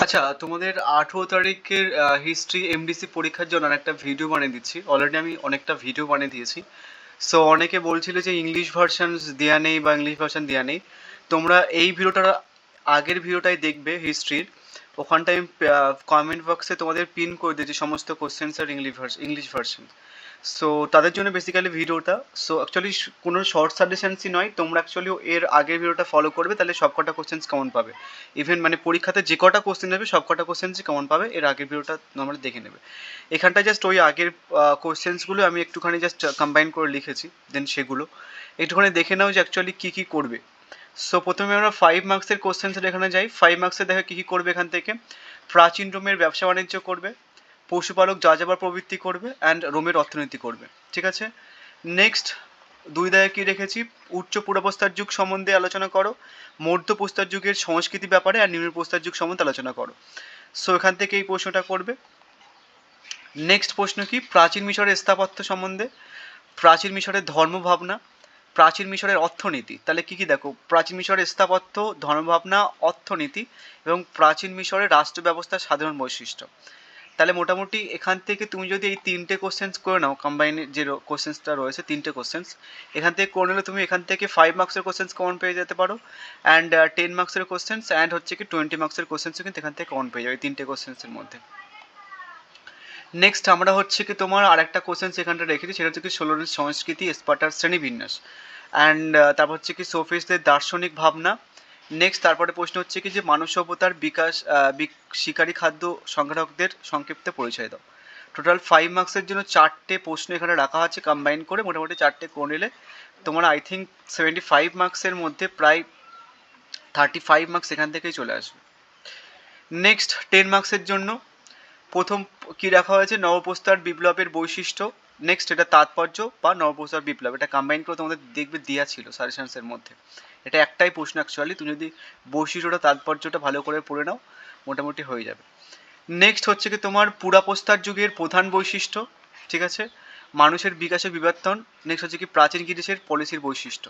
আচ্ছা, তোমাদের 18 তারিখের হিস্ট্রি এমডিসি পরীক্ষার জন্য একটা ভিডিও বানিয়ে দিচ্ছি। অলরেডি আমি অনেকটা ভিডিও বানিয়ে দিয়েছি। সো অনেকে বলছিল যে ইংলিশ ভার্সন দেওয়া নেই বা ইংলিশ ভার্সন দেওয়া নেই। তোমরা এই ভিডিওটার আগের ভিডিওটাই দেখবে হিস্ট্রির। ওখানটায় আমি কমেন্ট বক্সে তোমাদের পিন করে দিয়েছি সমস্ত কোশ্চেন্স আর ইংলিশ ভার্সন। সো তাদের জন্য বেসিক্যালি ভিডিওটা। সো অ্যাকচুয়ালি কোনো শর্ট সাজেশনসই নয়, তোমরা অ্যাকচুয়ালি এর আগের ভিডিওটা ফলো করবে, তাহলে সব কটা কোশ্চেন্স কমন পাবে। ইভেন মানে পরীক্ষাতে যে কটা কোশ্চেন যাবে সব কটা কোশ্চেন্সই কমন পাবে, এর আগের ভিডিওটা তোমরা দেখে নেবে। এখানটায় জাস্ট ওই আগের কোশ্চেন্সগুলো আমি একটুখানি জাস্ট কম্বাইন করে লিখেছি, দেন সেগুলো একটুখানি দেখে নাও যে অ্যাকচুয়ালি কী কী করবে। সো প্রথমে আমরা 5 মার্কসের কোশ্চেন্সের এখানে যাই। 5 মার্কসে দেখো কী কী করবে এখান থেকে। প্রাচীন রোমের ব্যবসা বাণিজ্য করবে, পশুপালক যাযাবর প্রবৃত্তি করবে, অ্যান্ড রোমের অর্থনীতি করবে। ঠিক আছে, নেক্সট 2 দাগে কী রেখেছি, উচ্চ পুরাবস্থার যুগ সম্বন্ধে আলোচনা করো, মধ্য প্রস্তর যুগের সংস্কৃতি ব্যাপারে আর নিম্ন প্রস্তর যুগ সম্বন্ধে আলোচনা করো। সো এখান থেকে এই প্রশ্নটা করবে। নেক্সট প্রশ্ন কি, প্রাচীন মিশরের স্থাপত্য সম্বন্ধে, প্রাচীন মিশরের ধর্মভাবনা, প্রাচীন মিশরের অর্থনীতি। তাহলে কী কী দেখো, প্রাচীন মিশরের স্থাপত্য, ধর্মভাবনা, অর্থনীতি এবং প্রাচীন মিশরের রাষ্ট্র ব্যবস্থার সাধারণ বৈশিষ্ট্য। তাহলে মোটামুটি এখান থেকে তুমি যদি এই 3টে কোশ্চেন্স করে নাও, কম্বাইনে যে কোশ্চেন্সটা রয়েছে 3টে কোশ্চেন্স এখান থেকে করে নিলে তুমি এখান থেকে 5 মার্কসের কোশ্চেন্স কমন পেয়ে যেতে পারো, অ্যান্ড 10 মার্কসের কোশ্চেন্স অ্যান্ড হচ্ছে কি 20 মার্কসের কোশ্চেন্সও কিন্তু এখান থেকে কমন পেয়ে যাবে এই 3টে কোশ্চেন্সের মধ্যে। নেক্সট আমরা হচ্ছে কি তোমার আরেকটা কোশ্চেন্স এখানটা রেখেছি, সেটা হচ্ছে কি সোলনের সংস্কৃতি, স্পার্টার শ্রেণীবিন্যাস, অ্যান্ড তারপর হচ্ছে কি সোফিস্টদের দার্শনিক ভাবনা। নেক্সট তারপরে প্রশ্ন হচ্ছে কি যে মানব সভ্যতার বিকাশ, শিকারী খাদ্য সংগ্রাহকদের সংক্ষিপ্ত পরিচয় দাও। টোটাল 5 মার্কসের জন্য 4টে প্রশ্ন এখানে রাখা আছে, কম্বাইন করে মোটামুটি 4টে করে নিলে তোমার আই থিঙ্ক 75 মার্কসের মধ্যে প্রায় 35 মার্কস এখান থেকেই চলে আসবে। নেক্সট 10 মার্কসের জন্য প্রথম কি রাখা হয়েছে, নবপ্রস্তর বিপ্লবের বৈশিষ্ট্য। নেক্সট এটা তাৎপর্য বা নবপ্রস্তর বিপ্লব, এটা কম্বাইন করে তোমাদের দেখবে দেওয়া ছিল সাজেশনসের মধ্যে। এটা একটাই প্রশ্ন অ্যাকচুয়ালি, তুমি যদি বৈশিষ্ট্যটা তাৎপর্যটা ভালো করে পড়ে নাও মোটামুটি হয়ে যাবে। নেক্সট হচ্ছে কি তোমার পুরাপ্রস্তর যুগের প্রধান বৈশিষ্ট্য। ঠিক আছে, মানুষের বিকাশের বিবর্তন। নেক্সট হচ্ছে কি প্রাচীন গ্রিসের পলিসির বৈশিষ্ট্য।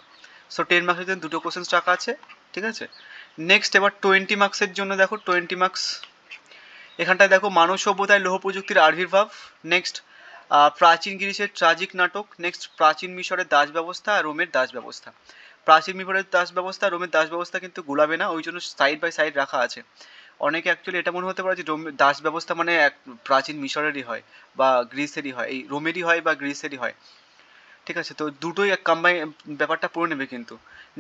সো 10 মার্কসের জন্য 2টো কোশ্চেন্স রাখা আছে। ঠিক আছে, নেক্সট এবার 20 মার্কসের জন্য দেখো 20 মার্কস এখানটায় দেখো মানব সভ্যতায় লৌহ প্রযুক্তির আবির্ভাব। নেক্সট প্রাচীন গ্রিসের ট্রাজিক নাটক। নেক্সট প্রাচীন মিশরের দাস ব্যবস্থা আর রোমের দাস ব্যবস্থা। প্রাচীন মিশরের দাস ব্যবস্থা, রোমের দাস ব্যবস্থা কিন্তু গুলাবে না, ওই জন্য সাইড বাই সাইড রাখা আছে। অনেকে অ্যাকচুয়ালি এটা মনে হতে পারে যে দাস ব্যবস্থা মানে এক প্রাচীন মিশরেরই হয় বা গ্রিসেরই হয়, এই রোমেরই হয় বা গ্রিসেরই হয়। ঠিক আছে, তো দুটোই এক কম্বাইন ব্যাপারটা পড়ে নেবে কিন্তু।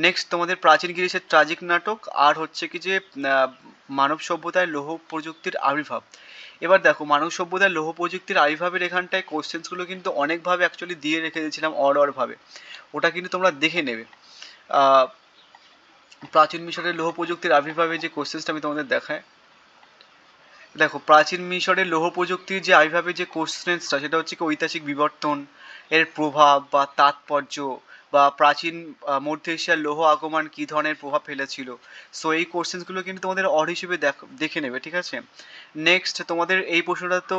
নেক্সট তোমাদের প্রাচীন গ্রিসের ট্রাজিক নাটক আর হচ্ছে কি যে মানব সভ্যতায় লৌহ প্রযুক্তির আবির্ভাব। এবার দেখো মানব সভ্যতায় লৌহ প্রযুক্তির আবির্ভাবের এখানটায় কোশ্চেন্সগুলো কিন্তু অনেকভাবে অ্যাকচুয়ালি দিয়ে রেখে দিয়েছিলাম অরভাবে, ওটা কিন্তু তোমরা দেখে নেবে। প্রাচীন মিশরের লৌহ প্রযুক্তির আবির্ভাবে যে কোশ্চেন্সটা আমি তোমাদের দেখায়, দেখো প্রাচীন মিশরের লৌহ প্রযুক্তির যে আবির্ভাবের যে কোশ্চেন্সটা সেটা হচ্ছে কি ঐতিহাসিক বিবর্তন, এর প্রভাব বা তাৎপর্য, বা প্রাচীন মধ্য এশিয়ার লৌহ আগমন কী ধরনের প্রভাব ফেলেছিল। সো এই কোশ্চেন্সগুলো কিন্তু তোমাদের অড হিসেবে দেখে নেবে। ঠিক আছে, নেক্সট তোমাদের এই প্রশ্নটা তো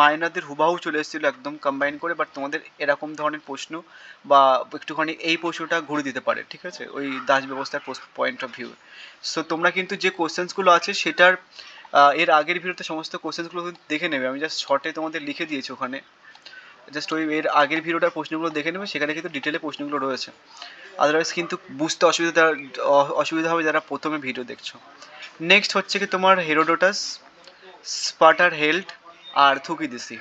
মাইনারদের হুবাহু চলে এসেছিলো একদম কম্বাইন করে, বাট তোমাদের এরকম ধরনের প্রশ্ন বা একটুখানি এই প্রশ্নটা ঘুরে দিতে পারে। ঠিক আছে, ওই দাস ব্যবস্থার পয়েন্ট অফ ভিউ। সো তোমরা কিন্তু যে কোশ্চেন্সগুলো আছে সেটার এর আগের ভিডিওতে সমস্ত কোশ্চেন্সগুলো দেখে নেবে, আমি জাস্ট শর্টে তোমাদের লিখে দিয়েছি ওখানে, জাস্ট ওই এর আগের ভিডিওটার প্রশ্নগুলো দেখে নেবে, সেখানে কিন্তু ডিটেলে প্রশ্নগুলো রয়েছে। আদারওয়াইজ কিন্তু বুঝতে অসুবিধা হবে যারা প্রথমে ভিডিও দেখছো। নেক্সট হচ্ছে কি তোমার হেরোডোটাস, স্পার্টার হেল্ড আর থুকিদিসি।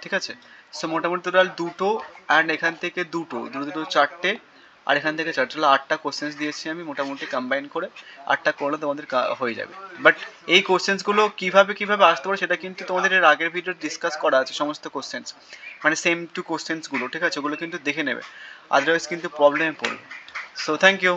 ঠিক আছে, সো মোটামুটি টোটাল 2টো অ্যান্ড এখান থেকে দুটো 4টে আর এখান থেকে 4, টোটাল 8টা কোশ্চেন্স দিয়েছি আমি মোটামুটি কম্বাইন করে। 8টা করলে তোমাদের হয়ে যাবে। বাট এই কোশ্চেন্সগুলো কীভাবে আসতে পারে সেটা কিন্তু তোমাদের এর আগের ভিডিও ডিসকাস করা আছে সমস্ত কোশ্চেন্স, মানে সেম টু কোশ্চেন্সগুলো। ঠিক আছে, ওগুলো কিন্তু দেখে নেবে, আদারওয়াইজ কিন্তু প্রবলেমে পড়বে। So thank you.